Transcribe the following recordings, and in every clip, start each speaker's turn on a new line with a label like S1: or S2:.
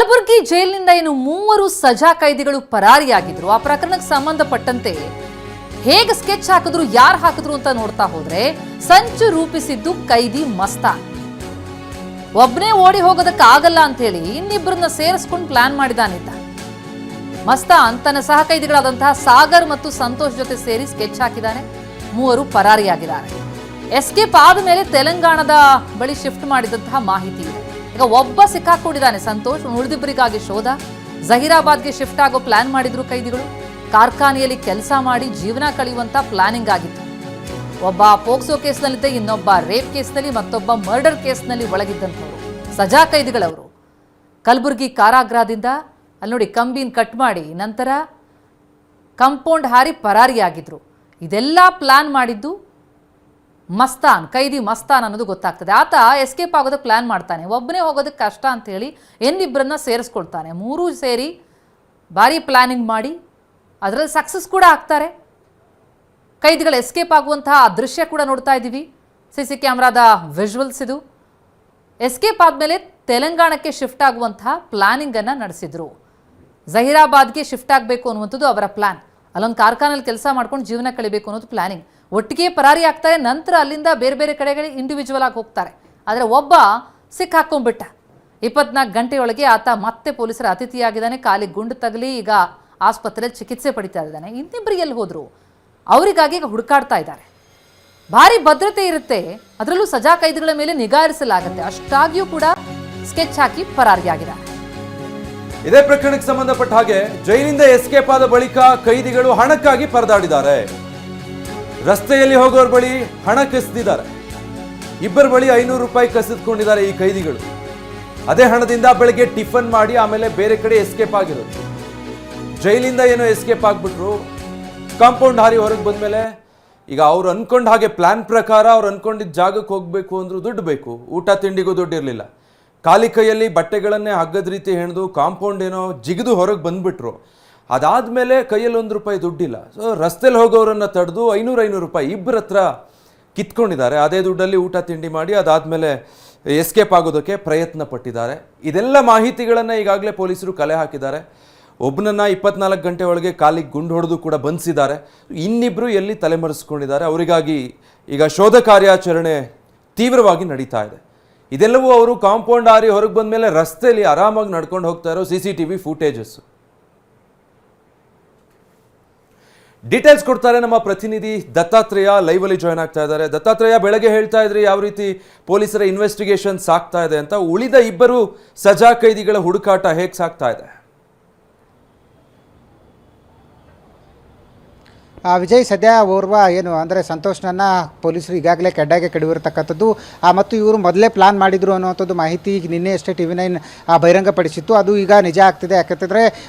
S1: ಕಲಬುರಗಿ ಜೈಲಿನಿಂದ ಇನ್ನು 3 ಸಜಾ ಕೈದಿಗಳು ಪರಾರಿಯಾಗಿದ್ರು. ಆ ಪ್ರಕರಣಕ್ಕೆ ಸಂಬಂಧಪಟ್ಟಂತೆ ಹೇಗೆ ಸ್ಕೆಚ್ ಹಾಕಿದ್ರು, ಯಾರು ಹಾಕಿದ್ರು ಅಂತ ನೋಡ್ತಾ ಹೋದ್ರೆ ಸಂಚು ರೂಪಿಸಿದ್ದು ಕೈದಿ ಮಸ್ತಾನ್. ಒಬ್ಬನೇ ಓಡಿ ಹೋಗೋದಕ್ಕಾಗಲ್ಲ ಅಂತ ಹೇಳಿ ಇನ್ನಿಬ್ಬರನ್ನ ಸೇರಿಸ್ಕೊಂಡು ಪ್ಲಾನ್ ಮಾಡಿದಾನಿದ್ದ. ಮಸ್ತಾನ್ ತನ್ನ ಸಹ ಕೈದಿಗಳಾದಂತಹ ಸಾಗರ್ ಮತ್ತು ಸಂತೋಷ್ ಜೊತೆ ಸೇರಿ ಸ್ಕೆಚ್ ಹಾಕಿದ್ದಾನೆ. 3 ಪರಾರಿಯಾಗಿದ್ದಾರೆ. ಎಸ್ಕೇಪ್ ಆದ ಮೇಲೆ ತೆಲಂಗಾಣದ ಬಳಿ ಶಿಫ್ಟ್ ಮಾಡಿದಂತಹ ಮಾಹಿತಿ ಇದೆ. ಈಗ ಒಬ್ಬ ಸಿಕ್ಕಾಕೊಂಡಿದ್ದಾನೆ ಸಂತೋಷ್. ಉಳಿದಿಬ್ಬರಿಗಾಗಿ ಶೋಧ. ಜಹೀರಾಬಾದ್ಗೆ ಶಿಫ್ಟ್ ಆಗೋ ಪ್ಲಾನ್ ಮಾಡಿದ್ರು ಕೈದಿಗಳು. ಕಾರ್ಖಾನೆಯಲ್ಲಿ ಕೆಲಸ ಮಾಡಿ ಜೀವನ ಕಳೆಯುವಂತ ಪ್ಲಾನಿಂಗ್ ಆಗಿತ್ತು. ಒಬ್ಬ ಪೋಕ್ಸೋ ಕೇಸ್ನಲ್ಲಿದ್ದ, ಇನ್ನೊಬ್ಬ ರೇಪ್ ಕೇಸ್ನಲ್ಲಿ, ಮತ್ತೊಬ್ಬ ಮರ್ಡರ್ ಕೇಸ್ನಲ್ಲಿ ಒಳಗಿದ್ದಂಥವ್ರು ಸಜಾ ಕೈದಿಗಳವರು. ಕಲಬುರಗಿ ಕಾರಾಗೃಹದಿಂದ ಅಲ್ಲಿ ನೋಡಿ ಕಂಬಿನ ಕಟ್ ಮಾಡಿ ನಂತರ ಕಾಂಪೌಂಡ್ ಹಾರಿ ಪರಾರಿಯಾಗಿದ್ರು. ಇದೆಲ್ಲ ಪ್ಲಾನ್ ಮಾಡಿದ್ದು ಮಸ್ತಾನ್, ಕೈದಿ ಮಸ್ತಾನ್ ಅನ್ನೋದು ಗೊತ್ತಾಗ್ತದೆ. ಆತ ಎಸ್ಕೇಪ್ ಆಗೋದಕ್ಕೆ ಪ್ಲಾನ್ ಮಾಡ್ತಾನೆ. ಒಬ್ಬನೇ ಹೋಗೋದಕ್ಕೆ ಕಷ್ಟ ಅಂತ ಹೇಳಿ ಇನ್ನಿಬ್ಬರನ್ನ ಸೇರಿಸ್ಕೊಳ್ತಾನೆ. 3 ಸೇರಿ ಭಾರಿ ಪ್ಲಾನಿಂಗ್ ಮಾಡಿ ಅದರಲ್ಲಿ ಸಕ್ಸಸ್ ಕೂಡ ಆಗ್ತಾರೆ. ಕೈದಿಗಳು ಎಸ್ಕೇಪ್ ಆಗುವಂತಹ ದೃಶ್ಯ ಕೂಡ ನೋಡ್ತಾ ಇದ್ದೀವಿ. CC ಕ್ಯಾಮ್ರಾದ ವಿಜುವಲ್ಸ್ ಇದು. ಎಸ್ಕೇಪ್ ಆದಮೇಲೆ ತೆಲಂಗಾಣಕ್ಕೆ ಶಿಫ್ಟ್ ಆಗುವಂತಹ ಪ್ಲಾನಿಂಗನ್ನು ನಡೆಸಿದ್ರು. ಜಹೀರಾಬಾದ್ಗೆ ಶಿಫ್ಟ್ ಆಗಬೇಕು ಅನ್ನುವಂಥದ್ದು ಅವರ ಪ್ಲಾನ್. ಅಲ್ಲೊಂದು ಕಾರ್ಖಾನೆಯಲ್ಲಿ ಕೆಲಸ ಮಾಡ್ಕೊಂಡು ಜೀವನ ಕಳಿಬೇಕು ಅನ್ನೋದು ಪ್ಲಾನಿಂಗ್. ಒಟ್ಟಿಗೆ ಪರಾರಿ ಆಗ್ತಾರೆ. ನಂತರ ಅಲ್ಲಿಂದ ಬೇರೆ ಬೇರೆ ಕಡೆಗಳಿಗೆ ಇಂಡಿವಿಜುವಲ್ ಆಗಿ ಹೋಗ್ತಾರೆ. ಆದರೆ ಒಬ್ಬ ಸಿಕ್ಕಾಕೊಂಡ್ಬಿಟ್ಟ. 24 ಗಂಟೆಯೊಳಗೆ ಆತ ಮತ್ತೆ ಪೊಲೀಸರ ಅತಿಥಿಯಾಗಿದ್ದಾನೆ. ಕಾಲಿಗೆ ಗುಂಡು ತಗಲಿ ಈಗ ಆಸ್ಪತ್ರೆಯಲ್ಲಿ ಚಿಕಿತ್ಸೆ ಪಡಿತಾ ಇದ್ದಾನೆ. ಇನ್ನಿಬ್ಬರು ಎಲ್ಲಿ ಹೋದ್ರು? ಅವರಿಗಾಗಿ ಈಗ ಹುಡುಕಾಡ್ತಾ ಇದ್ದಾರೆ. ಭಾರಿ ಭದ್ರತೆ ಇರುತ್ತೆ. ಅದರಲ್ಲೂ ಸಜಾ ಕೈದಿಗಳ ಮೇಲೆ ನಿಗಾ ಇರಿಸಲಾಗುತ್ತೆ. ಅಷ್ಟಾಗಿಯೂ ಕೂಡ ಸ್ಕೆಚ್ ಹಾಕಿ ಪರಾರಿಯಾಗಿದ್ದಾರೆ.
S2: ಇದೇ ಪ್ರಕರಣಕ್ಕೆ ಸಂಬಂಧಪಟ್ಟ ಹಾಗೆ ಜೈಲಿಂದ ಎಸ್ಕೇಪ್ ಆದ ಬಳಿಕ ಕೈದಿಗಳು ಹಣಕ್ಕಾಗಿ ಪರದಾಡಿದ್ದಾರೆ. ರಸ್ತೆಯಲ್ಲಿ ಹೋಗೋರ ಬಳಿ ಹಣ ಕಸಿದಿದ್ದಾರೆ. ಇಬ್ಬರ ಬಳಿ 500 ರೂಪಾಯಿ ಕಸಿದುಕೊಂಡಿದ್ದಾರೆ ಈ ಕೈದಿಗಳು. ಅದೇ ಹಣದಿಂದ ಬೆಳಗ್ಗೆ ಟಿಫನ್ ಮಾಡಿ ಆಮೇಲೆ ಬೇರೆ ಕಡೆ ಎಸ್ಕೇಪ್ ಆಗಿರೋದು. ಜೈಲಿಂದ ಏನೋ ಎಸ್ಕೇಪ್ ಆಗ್ಬಿಟ್ರು. ಕಾಂಪೌಂಡ್ ಹಾರಿ ಹೊರಗೆ ಬಂದ್ಮೇಲೆ ಈಗ ಅವ್ರು ಅನ್ಕೊಂಡ ಹಾಗೆ ಪ್ಲಾನ್ ಪ್ರಕಾರ ಅವ್ರು ಅನ್ಕೊಂಡಿದ್ದ ಜಾಗಕ್ಕೆ ಹೋಗ್ಬೇಕು ಅಂದ್ರೂ ದುಡ್ಡು ಬೇಕು. ಊಟ ತಿಂಡಿಗೂ ದುಡ್ಡು ಇರಲಿಲ್ಲ. ಖಾಲಿ ಕೈಯಲ್ಲಿ ಬಟ್ಟೆಗಳನ್ನೇ ಹಗ್ಗದ ರೀತಿ ಹೆಣೆದು ಕಾಂಪೌಂಡ್ ಏನೋ ಜಿಗಿದು ಹೊರಗೆ ಬಂದ್ಬಿಟ್ರು. ಅದಾದಮೇಲೆ ಕೈಯಲ್ಲಿ 1 ರೂಪಾಯಿ ದುಡ್ಡಿಲ್ಲ. ಸೊ ರಸ್ತೆಯಲ್ಲಿ ಹೋಗೋರನ್ನು ತಡೆದು 500 ರೂಪಾಯಿ ಇಬ್ಬರ ಹತ್ರ ಕಿತ್ಕೊಂಡಿದ್ದಾರೆ. ಅದೇ ದುಡ್ಡಲ್ಲಿ ಊಟ ತಿಂಡಿ ಮಾಡಿ ಅದಾದಮೇಲೆ ಎಸ್ಕೇಪ್ ಆಗೋದಕ್ಕೆ ಪ್ರಯತ್ನ ಪಟ್ಟಿದ್ದಾರೆ. ಇದೆಲ್ಲ ಮಾಹಿತಿಗಳನ್ನು ಈಗಾಗಲೇ ಪೊಲೀಸರು ಕಲೆ ಹಾಕಿದ್ದಾರೆ. ಒಬ್ಬನನ್ನು 24 ಗಂಟೆ ಒಳಗೆ ಕಾಲಿಗೆ ಗುಂಡು ಹೊಡೆದು ಕೂಡ ಬಂಧಿಸಿದ್ದಾರೆ. ಇನ್ನಿಬ್ಬರು ಎಲ್ಲಿ ತಲೆಮರೆಸ್ಕೊಂಡಿದ್ದಾರೆ. ಅವರಿಗಾಗಿ ಈಗ ಶೋಧ ಕಾರ್ಯಾಚರಣೆ ತೀವ್ರವಾಗಿ ನಡೀತಾ ಇದೆ. ಇದೆಲ್ಲವೂ ಅವರು ಕಾಂಪೌಂಡ್ ಹಾರಿ ಹೊರಗೆ ಬಂದ ಮೇಲೆ ರಸ್ತೆಯಲ್ಲಿ ಆರಾಮಾಗಿ ನಡ್ಕೊಂಡು ಹೋಗ್ತಾ ಇರೋ CCTV ಫುಟೇಜಸ್. ಡೀಟೇಲ್ಸ್ ಕೊಡ್ತಾರೆ ನಮ್ಮ ಪ್ರತಿನಿಧಿ ದತ್ತಾತ್ರೇಯ. ಲೈವ್ ಅಲ್ಲಿ ಜಾಯ್ನ್ ಆಗ್ತಾ ಇದ್ದಾರೆ. ದತ್ತಾತ್ರೇಯ, ಬೆಳಗ್ಗೆ ಹೇಳ್ತಾ ಇದ್ರಿ ಯಾವ ರೀತಿ ಪೊಲೀಸರ ಇನ್ವೆಸ್ಟಿಗೇಷನ್ ಸಾಗ್ತಾ ಇದೆ ಅಂತ. ಉಳಿದ ಇಬ್ಬರು ಸಜಾ ಕೈದಿಗಳ ಹುಡುಕಾಟ ಹೇಗೆ ಸಾಗ್ತಾ ಇದೆ?
S3: ವಿಜಯ್, ಸದ್ಯ ಓರ್ವ ಏನು ಅಂದರೆ ಸಂತೋಷ್ನನ್ನು ಪೊಲೀಸರು ಈಗಾಗಲೇ ಕೆಡ್ಡಾಗೆ ಕೆಡವಿರತಕ್ಕಂಥದ್ದು ಮತ್ತು ಇವರು ಮೊದಲೇ ಪ್ಲಾನ್ ಮಾಡಿದರು ಅನ್ನುವಂಥದ್ದು ಮಾಹಿತಿ ನಿನ್ನೆ ಅಷ್ಟೇ TV9 ಬಹಿರಂಗಪಡಿಸಿತ್ತು. ಅದು ಈಗ ನಿಜ ಆಗ್ತಿದೆ. ಯಾಕಂತಂದರೆ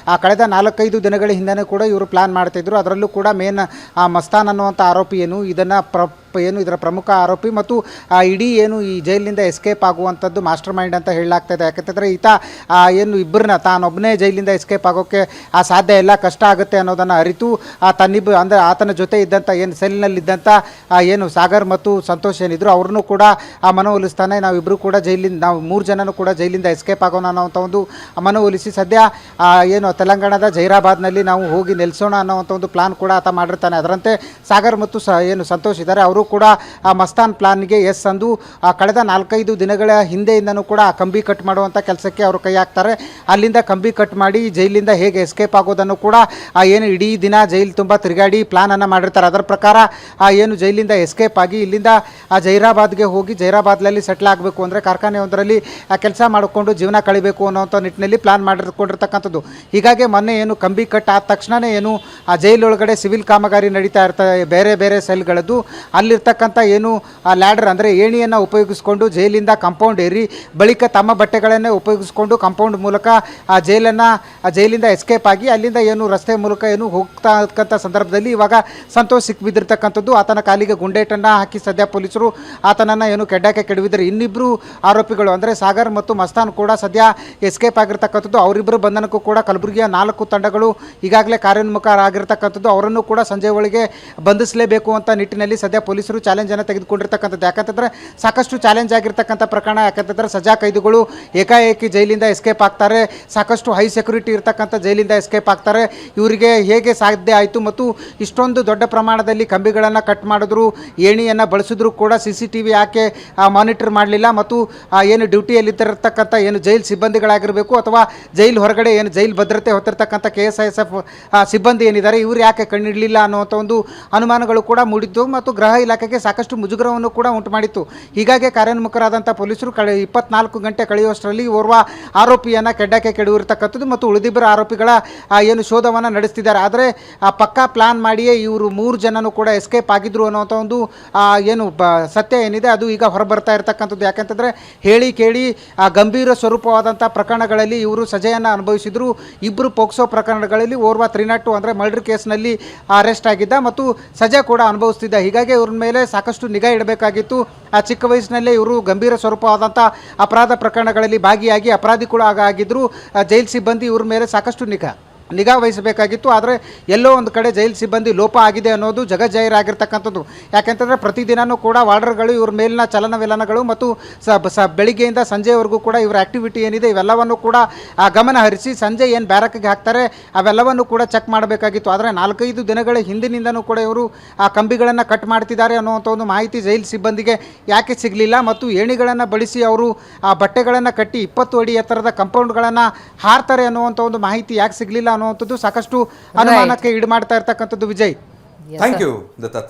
S3: ಕಳೆದ 4-5 ದಿನಗಳ ಹಿಂದೆ ಕೂಡ ಇವರು ಪ್ಲಾನ್ ಮಾಡ್ತಾಯಿದ್ರು. ಅದರಲ್ಲೂ ಕೂಡ ಮೇನ್ ಮಸ್ತಾನ್ ಅನ್ನುವಂಥ ಆರೋಪಿ ಇದರ ಪ್ರಮುಖ ಆರೋಪಿ ಮತ್ತು ಇಡೀ ಈ ಜೈಲಿನಿಂದ ಎಸ್ಕೇಪ್ ಆಗುವಂಥದ್ದು ಮಾಸ್ಟರ್ ಮೈಂಡ್ ಅಂತ ಹೇಳಲಾಗ್ತಾಯಿದೆ. ಯಾಕಂತಂದರೆ ಈತ ಇಬ್ಬರನ್ನ ತಾನೊಬ್ಬನೇ ಜೈಲಿಂದ ಎಸ್ಕೇಪ್ ಆಗೋಕ್ಕೆ ಸಾಧ್ಯ ಇಲ್ಲ, ಕಷ್ಟ ಆಗುತ್ತೆ ಅನ್ನೋದನ್ನು ಅರಿತು ಅಂದರೆ ಆತನ ಜೊತೆ ಇದ್ದಂಥ ಸೆಲ್ನಲ್ಲಿದ್ದಂಥ ಸಾಗರ್ ಮತ್ತು ಸಂತೋಷ್ ಏನಿದ್ರು ಅವ್ರನ್ನೂ ಕೂಡ ಮನವೊಲಿಸ್ತಾನೆ. ನಾವಿಬ್ಬರು ಕೂಡ ನಾವು 3 ಜನನೂ ಕೂಡ ಜೈಲಿಂದ ಎಸ್ಕೇಪ್ ಆಗೋಣ ಅನ್ನೋವಂಥ ಒಂದು ಮನವೊಲಿಸಿ ಸದ್ಯ ತೆಲಂಗಾಣದ ಜಹೀರಾಬಾದ್ನಲ್ಲಿ ನಾವು ಹೋಗಿ ನೆಲೆಸೋಣ ಅನ್ನೋವಂಥ ಒಂದು ಪ್ಲಾನ್ ಕೂಡ ಆತ ಮಾಡಿರ್ತಾನೆ. ಅದರಂತೆ ಸಾಗರ್ ಮತ್ತು ಸಂತೋಷ್ ಇದ್ದಾರೆ. ಅವರು ಕೂಡ ಮಸ್ತಾನ್ ಪ್ಲಾನ್ಗೆ ಎಸ್ ಅಂದು ಕಳೆದ 4-5 ದಿನಗಳ ಹಿಂದೆಯಿಂದನೂ ಕೂಡ ಕಂಬಿ ಕಟ್ ಮಾಡುವಂಥ ಕೆಲಸಕ್ಕೆ ಅವರು ಕೈ ಹಾಕ್ತಾರೆ. ಅಲ್ಲಿಂದ ಕಂಬಿ ಕಟ್ ಮಾಡಿ ಜೈಲಿಂದ ಹೇಗೆ ಎಸ್ಕೇಪ್ ಆಗೋದನ್ನು ಕೂಡ ಇಡೀ ದಿನ ಜೈಲು ತುಂಬ ತಿರುಗಾಡಿ ಪ್ಲಾನನ್ನು ಮಾಡಿರ್ತಾರೆ. ಅದರ ಪ್ರಕಾರ ಜೈಲಿಂದ ಎಸ್ಕೇಪ್ ಆಗಿ ಇಲ್ಲಿಂದ ಜಹೀರಾಬಾದ್ಗೆ ಹೋಗಿ ಜಹೀರಾಬಾದ್ನಲ್ಲಿ ಸೆಟ್ಲ್ ಆಗಬೇಕು ಅಂದರೆ ಕಾರ್ಖಾನೆಯೊಂದರಲ್ಲಿ ಕೆಲಸ ಮಾಡಿಕೊಂಡು ಜೀವನ ಕಳಿಬೇಕು ಅನ್ನೋಂಥ ನಿಟ್ಟಿನಲ್ಲಿ ಪ್ಲಾನ್ ಮಾಡಿಕೊಂಡಿರ್ತಕ್ಕಂಥದ್ದು. ಹೀಗಾಗಿ ಮೊನ್ನೆ ಕಂಬಿ ಕಟ್ ಆದ ತಕ್ಷಣವೇ ಜೈಲೊಳಗಡೆ ಸಿವಿಲ್ ಕಾಮಗಾರಿ ನಡೀತಾ ಇರ್ತದೆ. ಬೇರೆ ಬೇರೆ ಸೆಲ್ಗಳದ್ದು ಅಲ್ಲಿರ್ತಕ್ಕಂಥ ಲ್ಯಾಡರ್ ಅಂದರೆ ಏಣಿಯನ್ನು ಉಪಯೋಗಿಸ್ಕೊಂಡು ಜೈಲಿಂದ ಕಾಂಪೌಂಡ್ ಏರಿ ಬಳಿಕ ತಮ್ಮ ಬಟ್ಟೆಗಳನ್ನೇ ಉಪಯೋಗಿಸ್ಕೊಂಡು ಕಾಂಪೌಂಡ್ ಮೂಲಕ ಜೈಲಿಂದ ಎಸ್ಕೇಪ್ ಆಗಿ ಅಲ್ಲಿಂದ ರಸ್ತೆ ಮೂಲಕ ಹೋಗ್ತಾ ಇರ್ತಕ್ಕಂಥ ಸಂದರ್ಭದಲ್ಲಿ ಇವಾಗ ಸಂತೋಷ್ ಸಿಕ್ಬಿದ್ದಿರ್ತಕ್ಕಂಥದ್ದು. ಆತನ ಕಾಲಿಗೆ ಗುಂಡೇಟನ್ನು ಹಾಕಿ ಸದ್ಯ ಪೊಲೀಸರು ಆತನನ್ನು ಕೆಡ್ಡಾಕೆ ಕೆಡವಿದ್ದಾರೆ. ಇನ್ನಿಬ್ಬರು ಆರೋಪಿಗಳು ಅಂದರೆ ಸಾಗರ್ ಮತ್ತು ಮಸ್ತಾನ್ ಕೂಡ ಸದ್ಯ ಎಸ್ಕೇಪ್ ಆಗಿರ್ತಕ್ಕಂಥದ್ದು. ಅವರಿಬ್ಬರು ಬಂಧನಕ್ಕೂ ಕೂಡ ಕಲಬುರಗಿಯ 4 ತಂಡಗಳು ಈಗಾಗಲೇ ಕಾರ್ಯೋನ್ಮುಖರಾಗಿರ್ತಕ್ಕಂಥದ್ದು. ಅವರನ್ನು ಕೂಡ ಸಂಜೆ ಒಳಗೆ ಬಂಧಿಸಲೇಬೇಕು ಅಂತ ನಿಟ್ಟಿನಲ್ಲಿ ಸದ್ಯ ಪೊಲೀಸ್ ಪೊಲೀಸರು ಚಾಲೆಂಜನ್ನು ತೆಗೆದುಕೊಂಡಿರ್ತಕ್ಕಂಥದ್ದು. ಯಾಕಂತಂದರೆ ಸಾಕಷ್ಟು ಚಾಲೆಂಜ್ ಆಗಿರ್ತಕ್ಕಂಥ ಪ್ರಕರಣ. ಯಾಕಂತಂದರೆ ಸಜಾ ಕೈದಿಗಳು ಏಕಾಏಕಿ ಜೈಲಿಂದ ಎಸ್ಕೇಪ್ ಆಗ್ತಾರೆ, ಸಾಕಷ್ಟು ಹೈ ಸೆಕ್ಯೂರಿಟಿ ಇರ್ತಕ್ಕಂಥ ಜೈಲಿಂದ ಎಸ್ಕೇಪ್ ಆಗ್ತಾರೆ. ಇವರಿಗೆ ಹೇಗೆ ಸಾಧ್ಯ ಆಯಿತು ಮತ್ತು ಇಷ್ಟೊಂದು ದೊಡ್ಡ ಪ್ರಮಾಣದಲ್ಲಿ ಕಂಬಿಗಳನ್ನು ಕಟ್ ಮಾಡಿದ್ರು, ಏಣಿಯನ್ನು ಬಳಸಿದ್ರು ಕೂಡ CCTV ಯಾಕೆ ಮಾನಿಟರ್ ಮಾಡಲಿಲ್ಲ ಮತ್ತು ಏನು ಡ್ಯೂಟಿಯಲ್ಲಿದ್ದಿರತಕ್ಕಂಥ ಏನು ಜೈಲು ಸಿಬ್ಬಂದಿಗಳಾಗಿರಬೇಕು ಅಥವಾ ಜೈಲು ಹೊರಗಡೆ ಏನು ಜೈಲು ಭದ್ರತೆ ಹೊತ್ತಿರ್ತಕ್ಕಂಥ KSISF ಸಿಬ್ಬಂದಿ ಏನಿದ್ದಾರೆ ಇವರು ಯಾಕೆ ಕಣ್ಣಿಡಲಿಲ್ಲ ಅನ್ನುವಂಥ ಒಂದು ಅನುಮಾನಗಳು ಕೂಡ ಮೂಡಿದ್ದು ಮತ್ತು ಗೃಹ ಇಲಾಖೆಗೆ ಸಾಕಷ್ಟು ಮುಜುಗರವನ್ನು ಕೂಡ ಉಂಟು ಮಾಡಿತ್ತು. ಹೀಗಾಗಿ ಕಾರ್ಯೋನ್ಮುಖರಾದಂಥ ಪೊಲೀಸರು 24 ಗಂಟೆ ಕಳೆಯುವಷ್ಟರಲ್ಲಿ ಓರ್ವ ಆರೋಪಿಯನ್ನು ಕೆಡ್ಡಕ್ಕೆ ಕೆಡವಿರ್ತಕ್ಕಂಥದ್ದು ಮತ್ತು ಉಳಿದಿಬ್ಬರು ಆರೋಪಿಗಳ ಏನು ಶೋಧವನ್ನು ನಡೆಸ್ತಿದ್ದಾರೆ. ಆದರೆ ಪಕ್ಕಾ ಪ್ಲಾನ್ ಮಾಡಿಯೇ ಇವರು 3 ಜನನು ಕೂಡ ಎಸ್ಕೇಪ್ ಆಗಿದ್ರು ಅನ್ನೋಂಥ ಒಂದು ಏನು ಸತ್ಯ ಏನಿದೆ ಅದು ಈಗ ಹೊರಬರ್ತಾ ಇರತಕ್ಕಂಥದ್ದು. ಯಾಕೆಂತಂದರೆ ಹೇಳಿ ಕೇಳಿ ಗಂಭೀರ ಸ್ವರೂಪವಾದಂಥ ಪ್ರಕರಣಗಳಲ್ಲಿ ಇವರು ಸಜೆಯನ್ನು ಅನುಭವಿಸಿದ್ರು. ಇಬ್ಬರು ಪೋಕ್ಸೋ ಪ್ರಕರಣಗಳಲ್ಲಿ ಓರ್ವ 302 ಅಂದರೆ ಮರ್ಡರ್ ಕೇಸ್ನಲ್ಲಿ ಅರೆಸ್ಟ್ ಆಗಿದ್ದ ಮತ್ತು ಸಜೆ ಕೂಡ ಅನುಭವಿಸ್ತಿದ್ದ. ಹೀಗಾಗಿ ಇವ್ರ ಮೇಲೆ ಸಾಕಷ್ಟು ನಿಗಾ ಇಡಬೇಕಾಗಿತ್ತು. ಚಿಕ್ಕ ವಯಸ್ಸಿನಲ್ಲೇ ಇವರು ಗಂಭೀರ ಸ್ವರೂಪವಾದಂಥ ಅಪರಾಧ ಪ್ರಕರಣಗಳಲ್ಲಿ ಭಾಗಿಯಾಗಿ ಅಪರಾಧಿ ಕೂಡ ಆಗಿದ್ದರು. ಜೈಲು ಸಿಬ್ಬಂದಿ ಇವ್ರ ಮೇಲೆ ಸಾಕಷ್ಟು ನಿಗಾ ವಹಿಸಬೇಕಾಗಿತ್ತು. ಆದರೆ ಎಲ್ಲೋ ಒಂದು ಕಡೆ ಜೈಲು ಸಿಬ್ಬಂದಿ ಲೋಪ ಆಗಿದೆ ಅನ್ನೋದು ಜಗಜ್ಜಾಹೀರಾಗಿರ್ತಕ್ಕಂಥದ್ದು. ಯಾಕೆಂತಂದರೆ ಪ್ರತಿದಿನವೂ ಕೂಡ ವಾರ್ಡರ್ಗಳು ಇವ್ರ ಮೇಲಿನ ಚಲನವಲನಗಳು ಮತ್ತು ಬೆಳಿಗ್ಗೆಯಿಂದ ಸಂಜೆವರೆಗೂ ಕೂಡ ಇವರ ಆ್ಯಕ್ಟಿವಿಟಿ ಏನಿದೆ ಇವೆಲ್ಲವನ್ನು ಕೂಡ ಗಮನ ಹರಿಸಿ ಸಂಜೆ ಏನು ಬ್ಯಾರಕ್ಗೆ ಹಾಕ್ತಾರೆ ಅವೆಲ್ಲವನ್ನು ಕೂಡ ಚೆಕ್ ಮಾಡಬೇಕಾಗಿತ್ತು. ಆದರೆ 4-5 ದಿನಗಳ ಹಿಂದಿನಿಂದನೂ ಕೂಡ ಇವರು ಆ ಕಂಬಿಗಳನ್ನು ಕಟ್ ಮಾಡ್ತಿದ್ದಾರೆ ಅನ್ನುವಂಥ ಒಂದು ಮಾಹಿತಿ ಜೈಲು ಸಿಬ್ಬಂದಿಗೆ ಯಾಕೆ ಸಿಗಲಿಲ್ಲ ಮತ್ತು ಏಣಿಗಳನ್ನು ಬಳಸಿ ಅವರು ಆ ಬಟ್ಟೆಗಳನ್ನು ಕಟ್ಟಿ 20 ಅಡಿ ಎತ್ತರದ ಕಂಪೌಂಡ್ಗಳನ್ನು ಹಾರ್ತಾರೆ ಅನ್ನುವಂಥ ಒಂದು ಮಾಹಿತಿ ಯಾಕೆ ಸಿಗಲಿಲ್ಲ ಅನ್ನುವಂಥದ್ದು ಸಾಕಷ್ಟು ಅನುಮಾನಕ್ಕೆ ಈಡು ಮಾಡ್ತಾ ಇರ್ತಕ್ಕಂಥದ್ದು. Vijay,
S2: thank you Dattatreya.